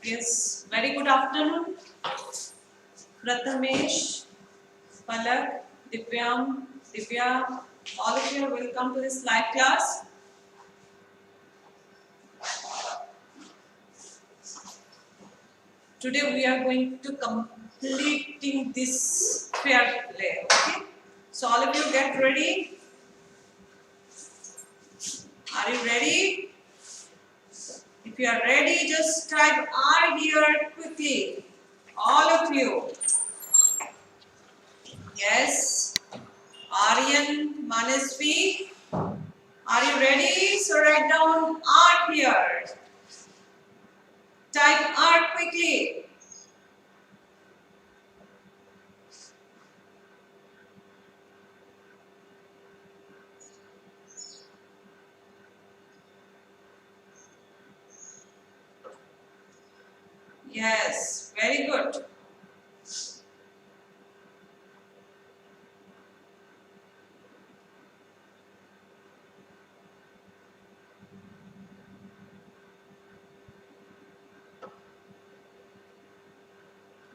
Yes, very good afternoon. Prathamesh, Palak, Divyam, Divya, all of you are welcome to this live class. Today we are going to completing this fair play. Okay, so all of you get ready. Are you ready? If you are ready, just type R here quickly. All of you. Yes. Aryan, Manasvi. Are you ready? So write down R here. Type R quickly. Yes, very good.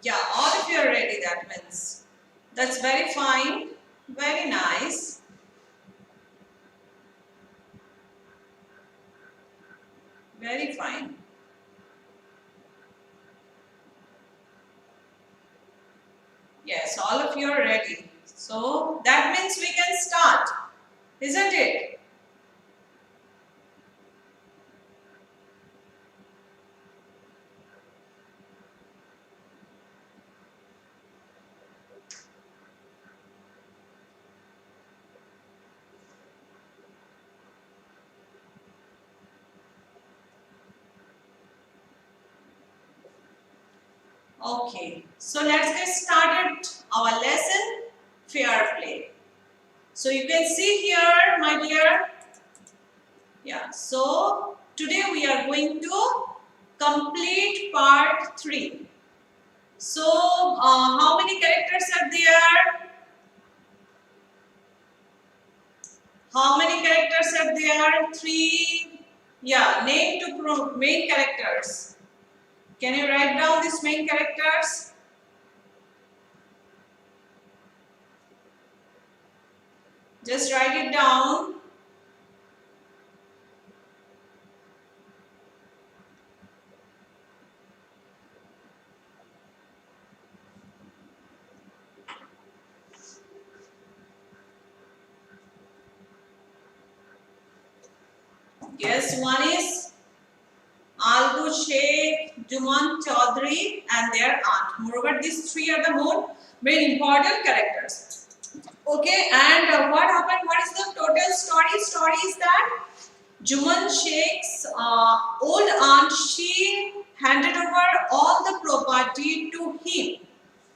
Yeah, all of you are ready, that means. That's very fine. Very nice. Very fine. Yes, all of you are ready. So that means we can start, isn't it? Okay, so let's get started our lesson, fair play. So you can see here, my dear. Yeah, so today we are going to complete part 3. So, how many characters are there? How many characters are there? 3. Yeah, name to main characters. Can you write down these main characters? Just write it down. Yes, one is Albu Sheikh, Juman Chaudhary and their aunt. Moreover, these 3 are the more very important characters. Okay, and what happened? What is the total story? Story is that Juman Sheikh's old aunt, she handed over all the property to him.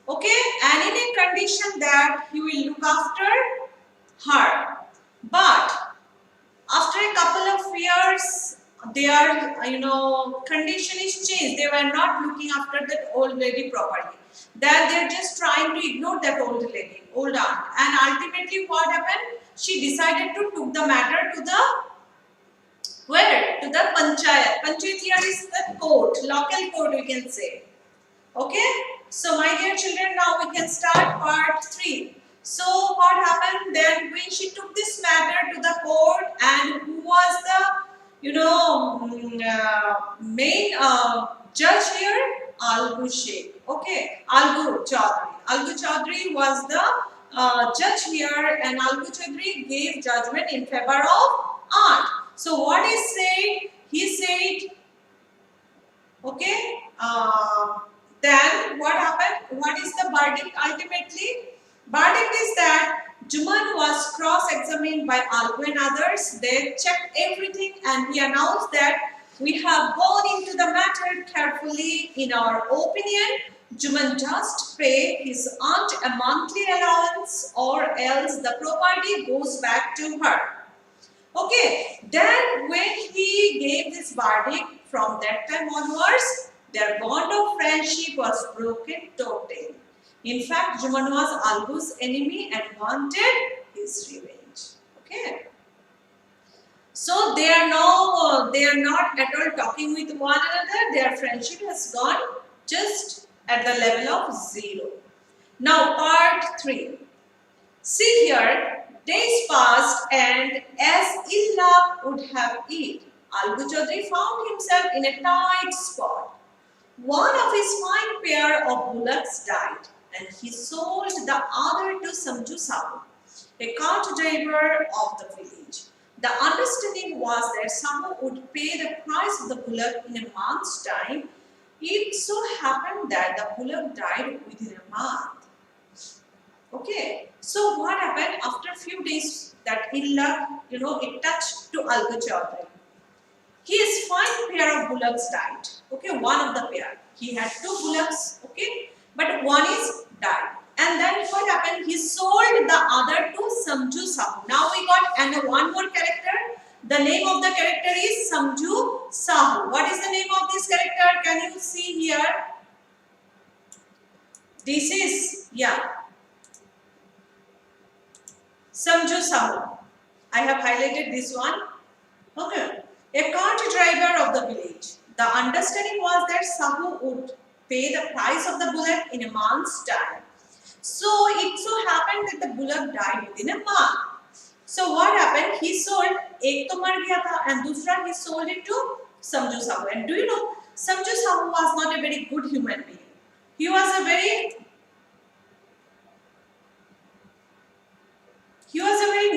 Okay, and in a condition that he will look after her. But after a couple of years, their condition is changed. They were not looking after that old lady properly. Then they're just trying to ignore that old lady, old aunt. And ultimately, what happened? She decided to took the matter to the where? To the panchayat. Panchayat here is the court, local court we can say. Okay? So my dear children, now we can start part 3. So what happened then when she took this matter to the court, and who was the main judge here? Algu Sheikh. Okay, Algu Chaudhary. Algu Chaudhary was the judge here, and Algu Chaudhary gave judgment in favor of aunt. So what he said? He said, okay. Then what happened? What is the verdict ultimately? Verdict is that Juman was cross-examined by Algu and others. They checked everything and he announced that we have gone into the matter carefully. In our opinion, Juman just pay his aunt a monthly allowance or else the property goes back to her. Okay, then when he gave this verdict, from that time onwards, their bond of friendship was broken totally. In fact, Juman was Algu's enemy and wanted his revenge. Okay. So they are not at all talking with one another. Their friendship has gone just at the level of 0. Now part 3. See here, days passed and as ill luck would have it, Algu Chaudhary found himself in a tight spot. One of his fine pair of bullocks died and he sold the other to Samju Sahu, a cart driver of the village. The understanding was that Sahu would pay the price of the bullock in a month's time. It so happened that the bullock died within a month. Okay, so what happened after a few days? That ill luck, it touched to Algu Chaudhary. His fine pair of bullocks died. Okay, one of the pair. He had 2 bullocks. Okay, but one is died. And then what happened? He sold the other to Samju Sahu. Now we got one more character. The name of the character is Samju Sahu. What is the name of this character? Can you see here? This is, Samju Sahu. I have highlighted this one. Okay. A cart driver of the village. The understanding was that Sahu would pay the price of the bullock in a month's time. So it so happened that the bullock died within a month. So what happened? He sold, एक तो मर गया था and दूसरा he sold it to Samju Sahu. And do you know, Samju Sahu was not a very good human being. He was a very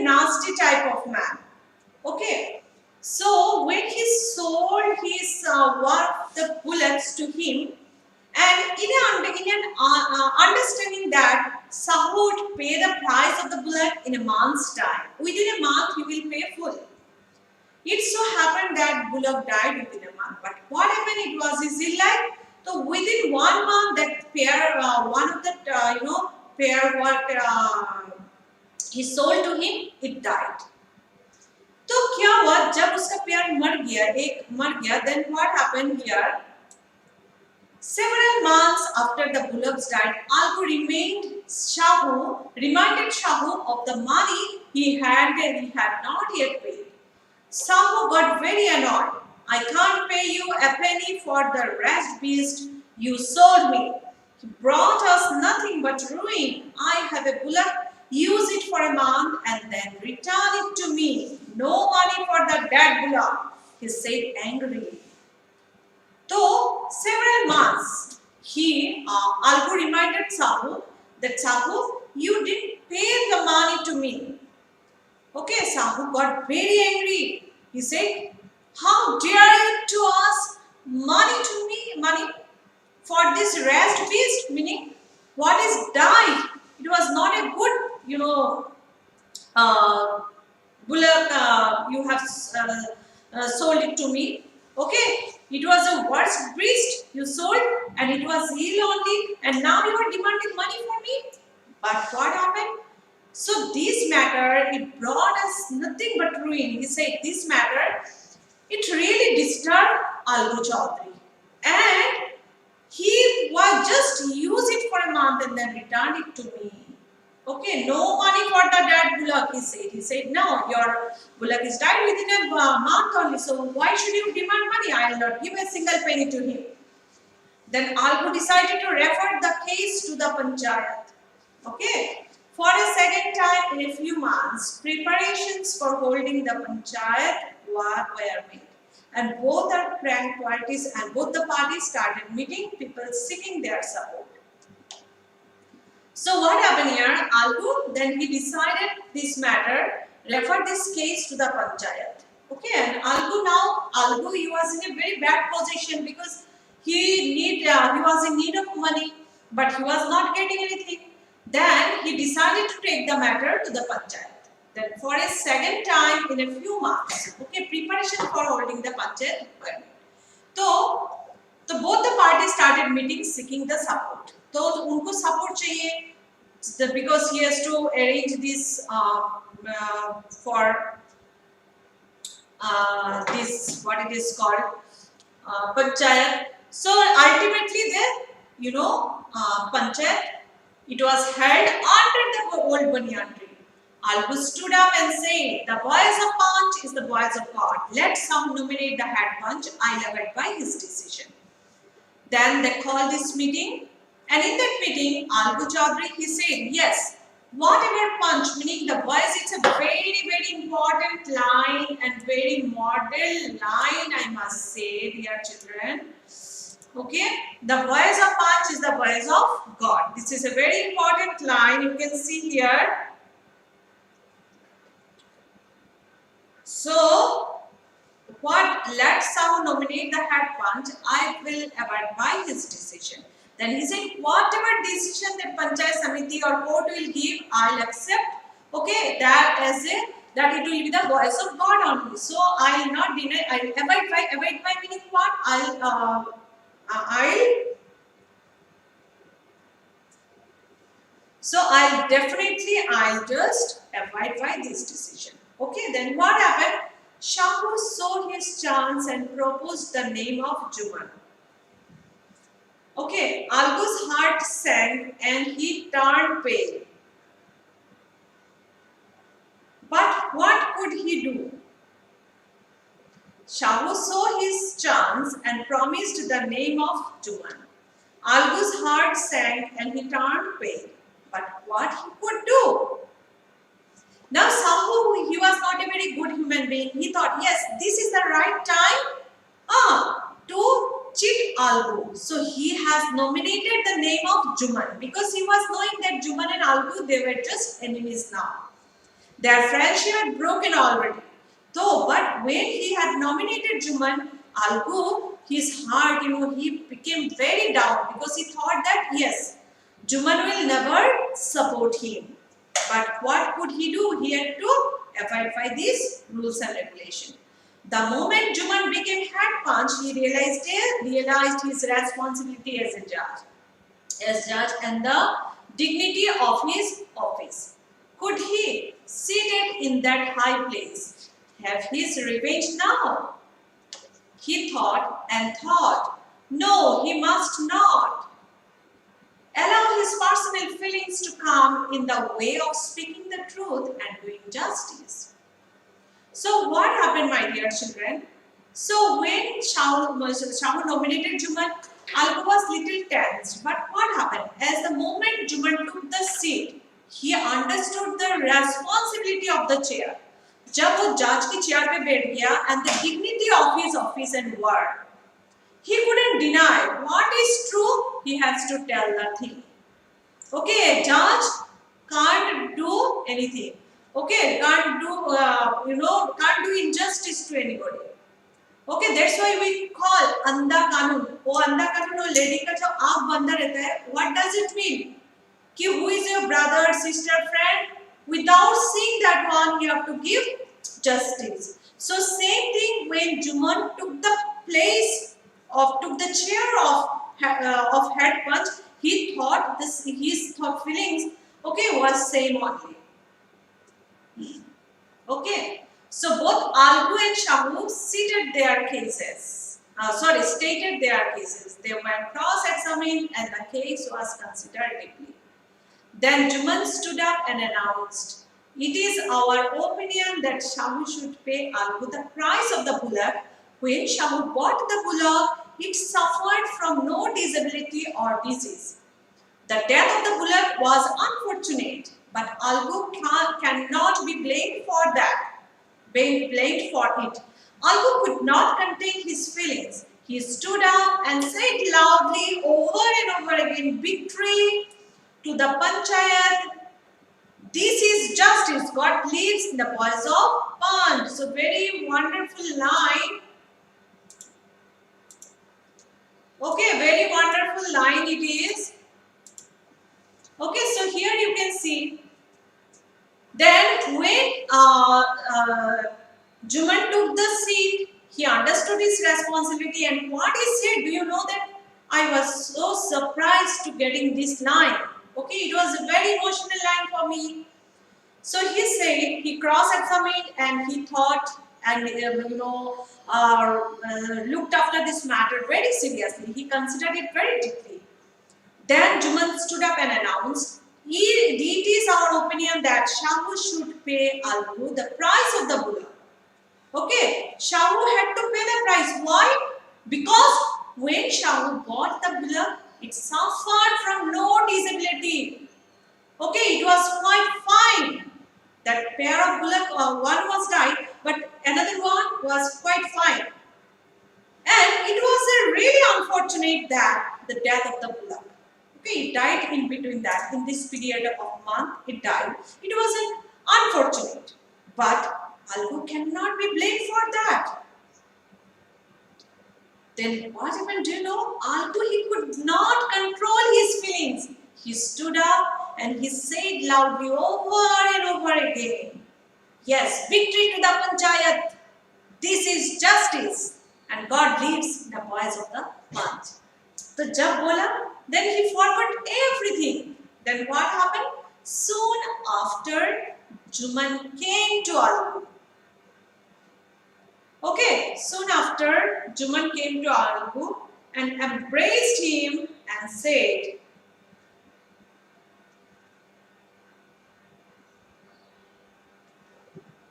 nasty type of man. Okay. So when he sold his one of the bullocks to him, and in an understanding that Sahu would pay the price of the bullock in a month's time. Within a month he will pay full. It so happened that bullock died within a month. But what happened? It was his ill luck. So within 1 month, that pair, one of the pair what he sold to him, it died. तो क्या हुआ जब उसका pair मर गया then what happened here? Several months after the bullocks died, Algu reminded Sahu of the money he had not yet paid. Sahu got very annoyed. I can't pay you a penny for the rest beast you sold me. He brought us nothing but ruin. I have a bullock. Use it for a month and then return it to me. No money for the dead bullock, he said angrily. So, several months, Algu reminded Sahu that Sahu, you didn't pay the money to me. Okay, Sahu got very angry. He said, how dare you to ask money for this rest beast, meaning what is died. It was not a good, bullock you have sold it to me. Okay, it was a worst beast you sold and it was ill only and now you are demanding money from me. But what happened? So this matter, it brought us nothing but ruin. He said this matter, it really disturbed Algu Chaudhary. And he was just use it for a month and then returned it to me. Okay, no money for the dead bullock, he said. He said, no, your bullock is died within a month only. So why should you demand money? I will not give a single penny to him. Then Algu decided to refer the case to the Panchayat. Okay. For a second time in a few months, preparations for holding the Panchayat were made. And both the parties started meeting, people seeking their support. So what happened here? Algu, then he decided this matter, referred this case to the Panchayat. Okay, and Algu, he was in a very bad position because he was in need of money, but he was not getting anything. Then he decided to take the matter to the Panchayat. Then for a second time in a few months, okay, preparation for holding the Panchayat requirement. So both the parties started meeting, seeking the support. तो उनको support चाहिए because he has to arrange this for this what it is called Panchayat. So ultimately the Panchayat, it was held under the old banyan tree. Albu stood up and said, the voice of Punch is the voice of God. Let some nominate the head punch. I'll abide by his decision. Then they called this meeting, and in that meeting, Albu Chaudhary, he said, yes, whatever punch, meaning the voice, it's a very, very important line and very model line, I must say, dear children. Okay, the voice of punch is the voice of God. This is a very important line, you can see here. So, what? Let Sahu nominate the head punch. I will abide by his decision. Then he said, whatever decision that Panchayat Samiti or court will give, I'll accept. Okay, that as a that it will be the voice of God only. So I'll not deny. I'll abide by meaning what? I'll just abide by this decision. Okay, then what happened? Shahu saw his chance and proposed the name of Juman. Okay, Albu's heart sank and he turned pale. But what could he do? Shahu saw his chance and promised the name of Juman. Albu's heart sank and he turned pale. But what he could do? Now Sahu, he was not a very good human being. He thought, yes, this is the right time to cheat Albu. So he has nominated the name of Juman because he was knowing that Juman and Albu, they were just enemies now. Their friendship had broken already. Though, but when he had nominated Juman, Albu, his heart, he became very down because he thought that, yes, Juman will never support him. But what could he do? He had to abide by these rules and regulations. The moment Juman became head punch, he realized his responsibility as a judge and the dignity of his office. Could he, seated in that high place, have his revenge now? He thought and thought, no, he must not allow his personal feelings to come in the way of speaking the truth and doing justice. So what happened, my dear children? So when Shahu nominated Juman, Albu was little tensed. But what happened? As the moment Juman took the seat, he understood the responsibility of the chair. जब वो जज की chair पे बैठ गया and the dignity of his office and work, he couldn't deny what is true. He has to tell the thing. Okay, judge can't do anything. Okay, can't do injustice to anybody. Okay, that's why we call अंधा कानून. वो अंधा कानून वो lady का जो आँख बंदा रहता है. What does it mean? कि who is your brother, sister, friend? Without seeing that one, you have to give justice. So same thing when Juman took the chair of head punch, he thought his feelings was same only. Okay, so both Albu and Shahu stated their cases. They were cross-examined and the case was considered deeply. Then Juman stood up and announced, it is our opinion that Shahu should pay Albu the price of the bullock. When Shahu bought the bullock, it suffered from no disability or disease. The death of the bullock was unfortunate, but Albu cannot be blamed for it. Albu could not contain his feelings. He stood up and said loudly over and over again, victory to the Panchayat. This is justice. God lives in the voice of Punch. So very wonderful line. Okay, very wonderful line it is. Okay, so here you can see. Then when Juman took the seat, he understood his responsibility and what he said. Do you know that I was so surprised to getting this line. Okay, it was a very emotional line for me. So he said, he cross-examined and he thought and looked after this matter very seriously. He considered it very deeply. Then Juman stood up and announced, it is our opinion that Shahu should pay Algu the price of the bullock. Okay, Shahu had to pay the price. Why? Because when Shahu bought the bullock, it suffered from no disability. Okay, it was quite fine. That pair of bullock, one was died, but another one was quite fine. And it was a really unfortunate that the death of the bullock. Okay, it died in between that. In this period of month, it died. It was an unfortunate. But Algu cannot be blamed for that. Then what happened? Do you know? Algu, he could not control his feelings. He stood up and he said loudly over and over again, yes, victory to the Panchayat. This is justice. And God leaves the voice of the punch. So jab bola, then he forgot everything. Then what happened? Soon after, Juman came to Algu. Okay, soon after, Juman came to Algu and embraced him and said,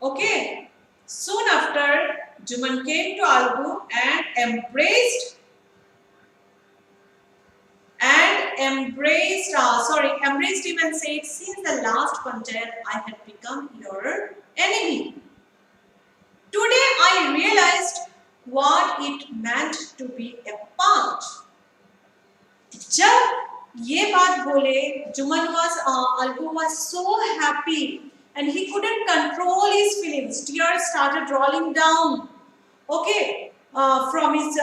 okay, soon after, Juman came to Algu and embraced him and said, since the last Panchayat I had become your enemy. Today I realized what it meant to be a punch. जब ये बात बोले, Algu was so happy and he couldn't control his feelings. Tears started rolling down, okay, from his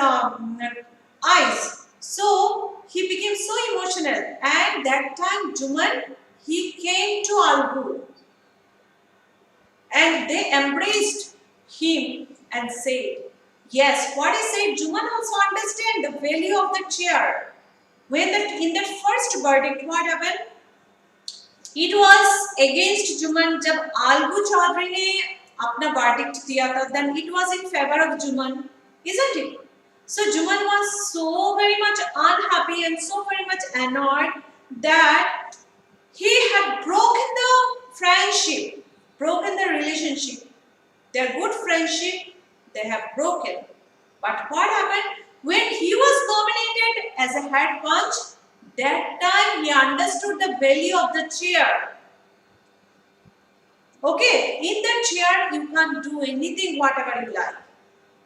eyes. So he became so emotional, and that time Juman, he came to Algu and they embraced him and said, yes, what he said, Juman also understand the value of the chair. When in that first verdict, what happened? It was against Juman. जब Algu Chaudhary ने अपना verdict दिया था, then it was in favor of Juman, isn't it? So Juman was so very much unhappy and so very much annoyed that he had broken the friendship, broken the relationship. Their good friendship, they have broken. But what happened? When he was nominated as a head punch, that time he understood the value of the chair. Okay, in the chair you can't do anything whatever you like.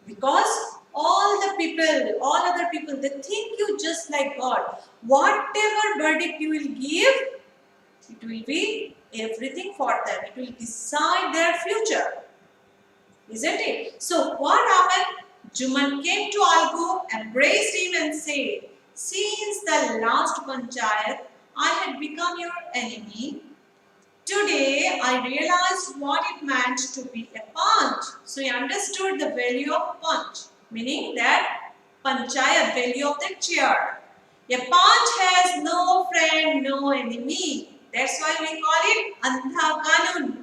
Because all other people, they think you just like God. Whatever verdict you will give, it will be everything for them. It will decide their future. Isn't it? So what happened? Juman came to Algu, embraced him and said, since the last Panchayat, I had become your enemy. Today, I realized what it meant to be a punch. So he understood the value of punch, meaning that Panchayat, value of the chair. A punch has no friend, no enemy. That's why we call it Andha Kanun.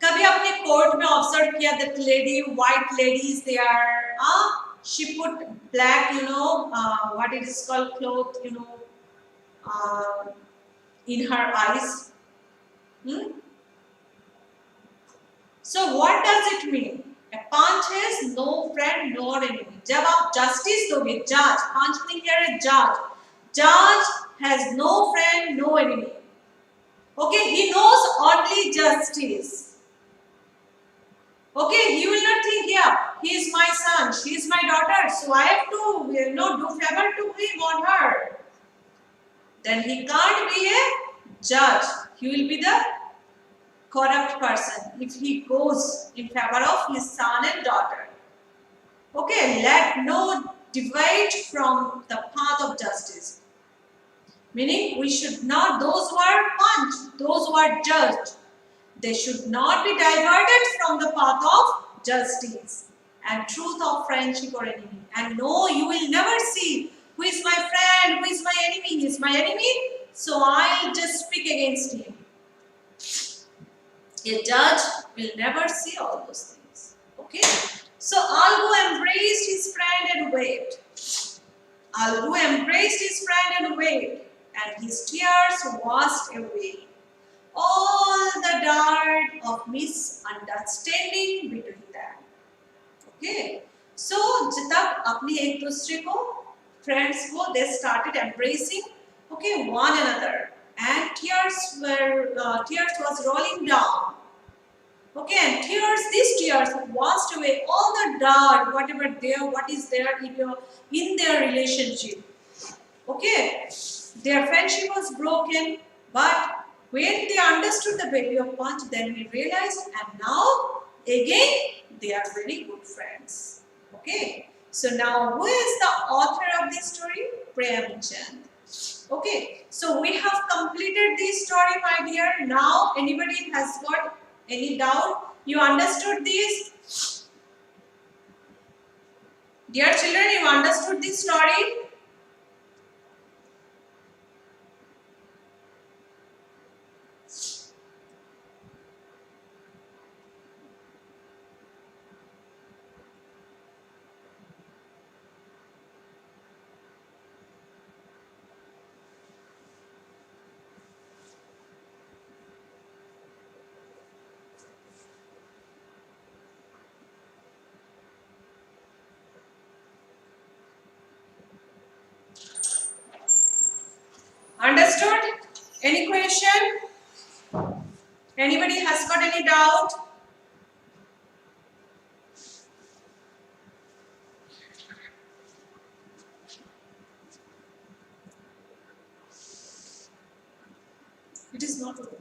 कभी आपने court में observe किया that lady, white ladies, they are, she put black, what it is called, cloth, in her eyes. So what does it mean? A punch has no friend nor enemy. जब आप justice दोगे, judge, punch meaning here is judge. Judge has no friend, no enemy. Okay, he knows only justice. Okay, he will not think, yeah, he is my son, she is my daughter, so I have to, do favor to him or her. Then he can't be a judge. He will be the corrupt person if he goes in favor of his son and daughter. Okay, let no divide from the path of justice. Meaning, we should not, those who are punched, those who are judged, they should not be diverted from the path of justice and truth of friendship or enemy. And no, you will never see who is my friend, who is my enemy. He is my enemy, so I'll just speak against him. A judge will never see all those things. Okay? So Algu embraced his friend and waved. Algu embraced his friend and waved and his tears washed away all the dirt of misunderstanding between them. Okay, so जब अपने एक दूसरे को friends को they started embracing, okay, one another, and tears was rolling down. Okay, and these tears washed away all the dirt, whatever there, what is there in their relationship. Okay, their friendship was broken, but when they understood the value of punch, then we realized, and now again they are very good friends. Okay, so now who is the author of this story? Premchand. Okay, so we have completed this story, my dear. Now, anybody has got any doubt? You understood this? Dear children, you understood this story? Understood? Any question? Anybody has got any doubt? It is not working.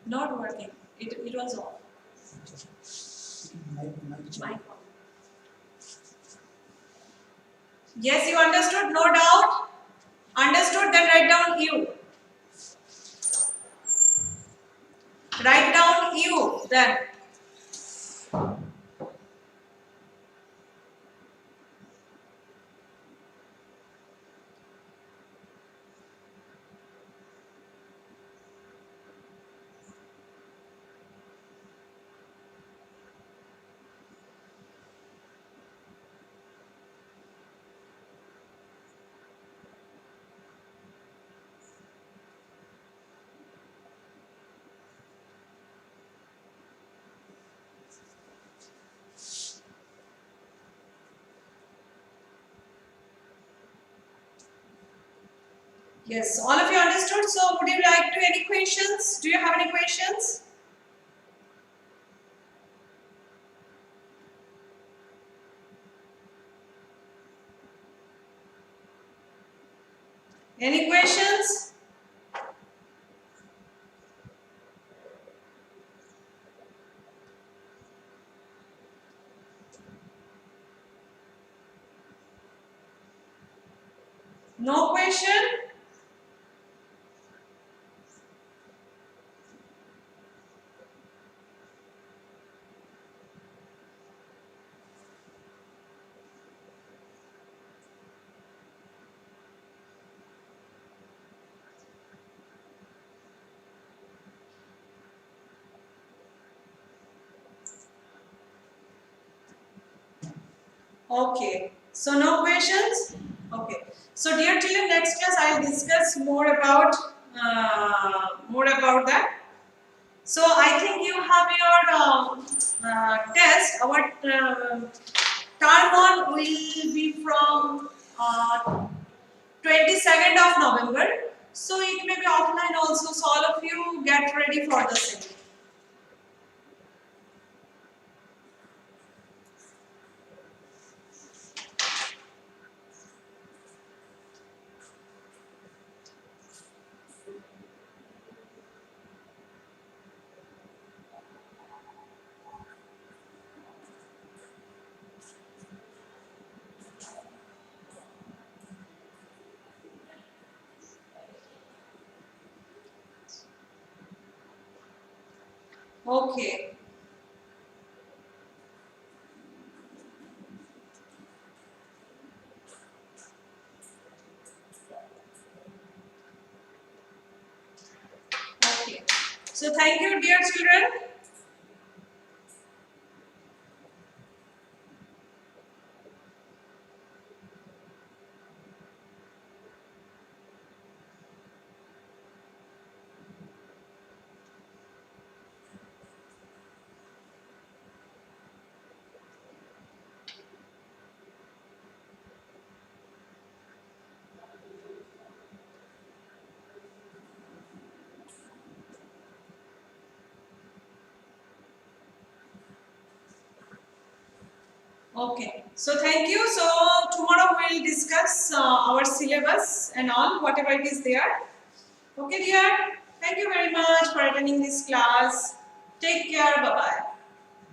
Not working. It was off. Mic off. Yes, you understood? No doubt? Understood? Then write down you. Write down you then. Yes, all of you understood. So would you like to any questions? Do you have any questions? Any questions? No question? Okay. So no questions? Okay. So dear children, next class I will discuss more about that. So I think you have your test. Our term one will be from 22nd of November. So it may be offline also. So all of you get ready for the same. Okay. Okay. So thank you, dear children. Okay. So thank you. So tomorrow we'll discuss our syllabus and all, whatever it is there. Okay, dear. Thank you very much for attending this class. Take care. Bye bye.